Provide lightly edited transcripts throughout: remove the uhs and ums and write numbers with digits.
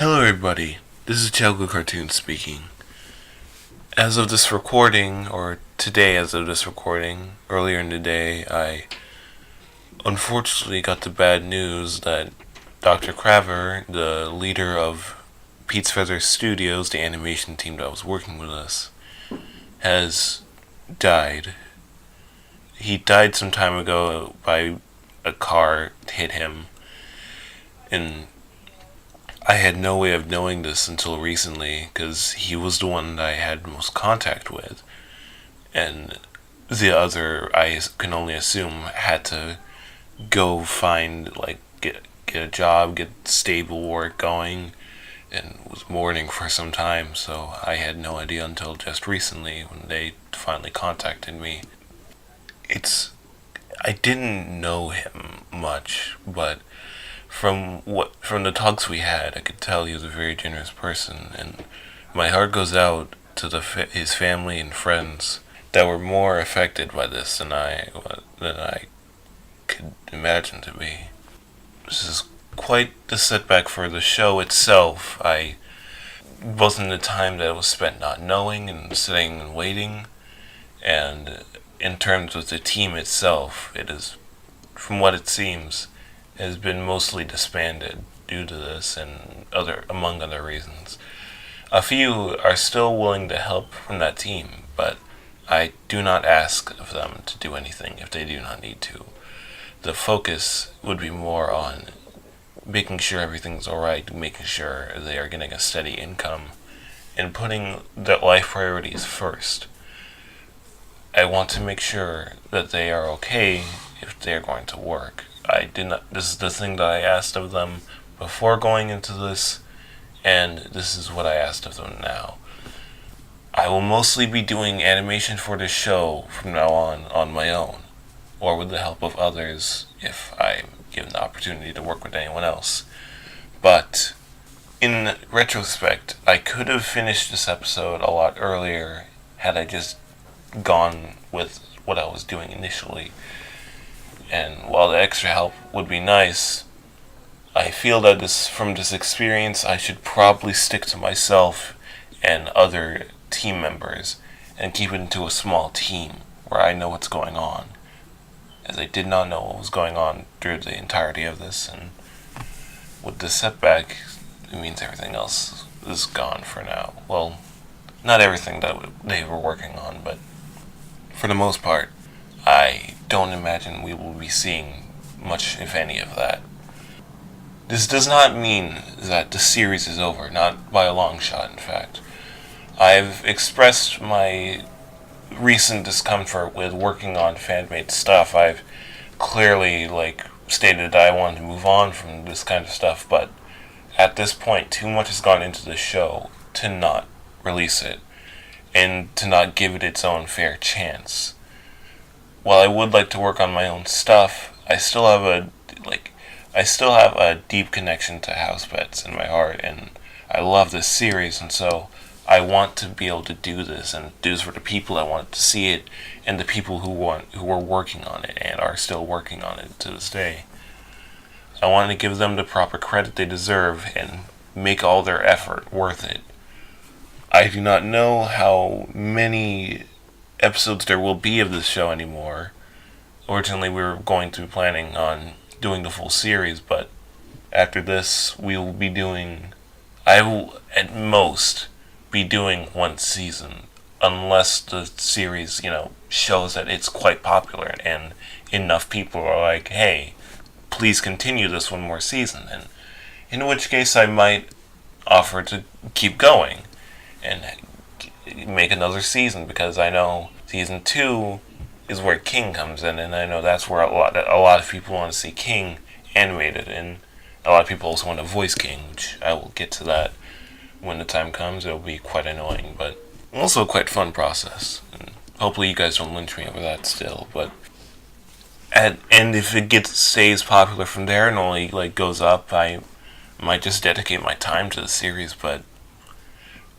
Hello everybody, this is Chalco Cartoon speaking. As of this recording, or today as of this recording, earlier in the day, I unfortunately got the bad news that Dr. Craver, the leader of Pete's Feather Studios, the animation team that was working with us, has died. He died some time ago by a car hit him, and I had no way of knowing this until recently, because he was the one that I had most contact with, and the other, I can only assume, had to go find, get a job, get stable work going, and was mourning for some time, so I had no idea until just recently when they finally contacted me. I didn't know him much, but from the talks we had, I could tell he was a very generous person, and my heart goes out to his family and friends that were more affected by this than I could imagine to be. This is quite the setback for the show itself. I wasn't the time that was spent not knowing and sitting and waiting, and in terms of the team itself, it is, from what it seems, has been mostly disbanded due to this and among other reasons. A few are still willing to help from that team, but I do not ask of them to do anything if they do not need to. The focus would be more on making sure everything's alright, making sure they are getting a steady income, and putting their life priorities first. I want to make sure that they are okay if they are going to work. This is the thing that I asked of them before going into this, and this is what I asked of them now. I will mostly be doing animation for this show from now on my own, or with the help of others if I'm given the opportunity to work with anyone else. But in retrospect, I could have finished this episode a lot earlier had I just gone with what I was doing initially. And while the extra help would be nice, I feel that from this experience, I should probably stick to myself and other team members and keep it into a small team where I know what's going on, as I did not know what was going on through the entirety of this, and with this setback, it means everything else is gone for now. Well, not everything that they were working on, but for the most part, I don't imagine we will be seeing much, if any, of that. This does not mean that the series is over, not by a long shot, in fact. I've expressed my recent discomfort with working on fan-made stuff. I've clearly, stated that I wanted to move on from this kind of stuff, but at this point, too much has gone into the show to not release it, and to not give it its own fair chance. While I would like to work on my own stuff, I still have a deep connection to Housepets in my heart, and I love this series, and so I want to be able to do this, and do this for the people that wanted to see it, and the people who were working on it and are still working on it to this day. I want to give them the proper credit they deserve and make all their effort worth it. I do not know how many episodes there will be of this show anymore. Originally we were going to be planning on doing the full series, but after this I will at most be doing one season, unless the series, shows that it's quite popular and enough people are like, hey, please continue this one more season, and in which case I might offer to keep going and make another season, because I know season 2 is where King comes in, and I know that's where a lot of people want to see King animated, and a lot of people also want to voice King, which I will get to that when the time comes. It'll be quite annoying, but also a quite fun process, and hopefully you guys don't lynch me over that still. But and if it stays popular from there and only goes up, I might just dedicate my time to the series, but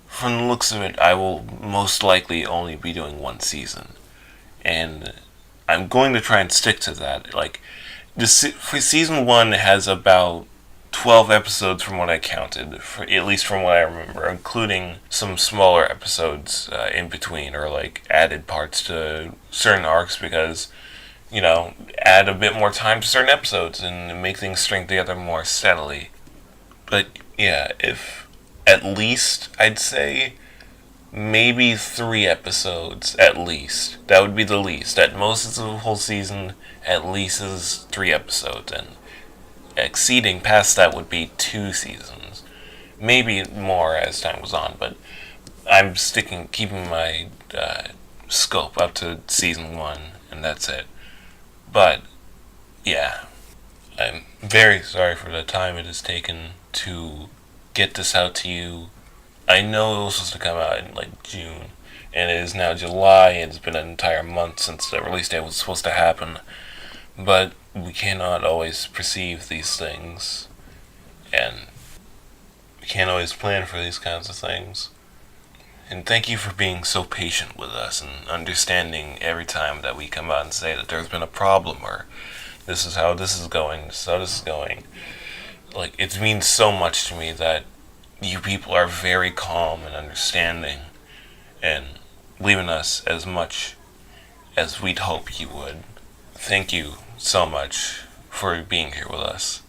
from the looks of it, I will most likely only be doing one season, and I'm going to try and stick to that. For season 1 has about 12 episodes from what I counted, at least from what I remember, including some smaller episodes in between, or like added parts to certain arcs because, add a bit more time to certain episodes and make things string together more steadily. But yeah, if at least, I'd say maybe 3 episodes at least. That would be the least. At most, it's a whole season. At least is 3 episodes, and exceeding past that would be 2 seasons. Maybe more as time goes on, but I'm keeping my scope up to season 1, and that's it. But yeah, I'm very sorry for the time it has taken to get this out to you. I know it was supposed to come out in like June, and it is now July, and it's been an entire month since the release date was supposed to happen. But we cannot always perceive these things, and we can't always plan for these kinds of things. And thank you for being so patient with us and understanding every time that we come out and say that there's been a problem, or this is how this is going, this is how this is going. Like, it means so much to me that you people are very calm and understanding and leaving us as much as we'd hope you would. Thank you so much for being here with us.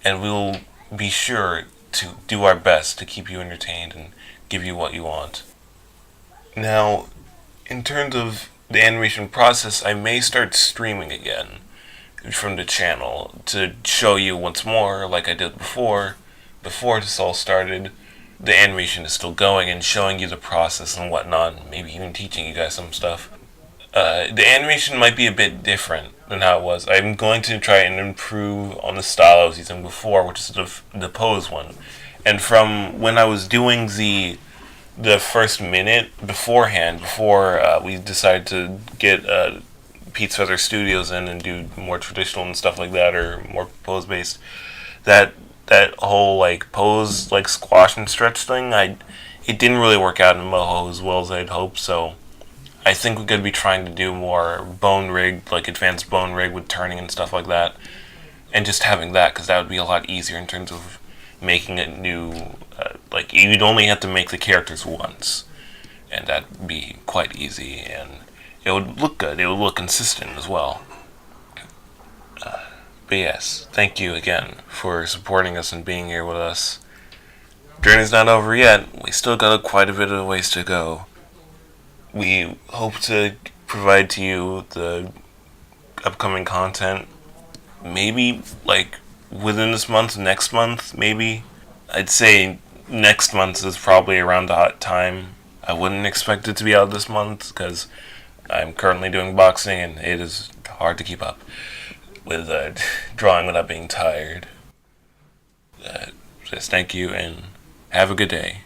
And we'll be sure to do our best to keep you entertained and give you what you want. Now, in terms of the animation process, I may start streaming again from the channel to show you once more, like I did before this all started. The animation is still going and showing you the process and whatnot, and maybe even teaching you guys some stuff. The animation might be a bit different than how it was. I'm going to try and improve on the style I was using before, which is the pose one. And from when I was doing the first minute beforehand, before we decided to get Pete's Feather Studios in and do more traditional and stuff like that, or more pose based, that whole like pose like squash and stretch thing, it didn't really work out in Moho as well as I'd hoped. So I think we're going to be trying to do more bone rig, like advanced bone rig with turning and stuff like that, and just having that, because that would be a lot easier in terms of making it new. Like, you'd only have to make the characters once, and that'd be quite easy, and it would look good. It would look consistent as well. But yes, thank you again for supporting us and being here with us. Journey's not over yet. We still got quite a bit of ways to go. We hope to provide to you the upcoming content, maybe like within this month, next month, maybe. I'd say next month is probably around the hot time. I wouldn't expect it to be out this month because I'm currently doing boxing and it is hard to keep up with drawing without being tired. Just thank you and have a good day.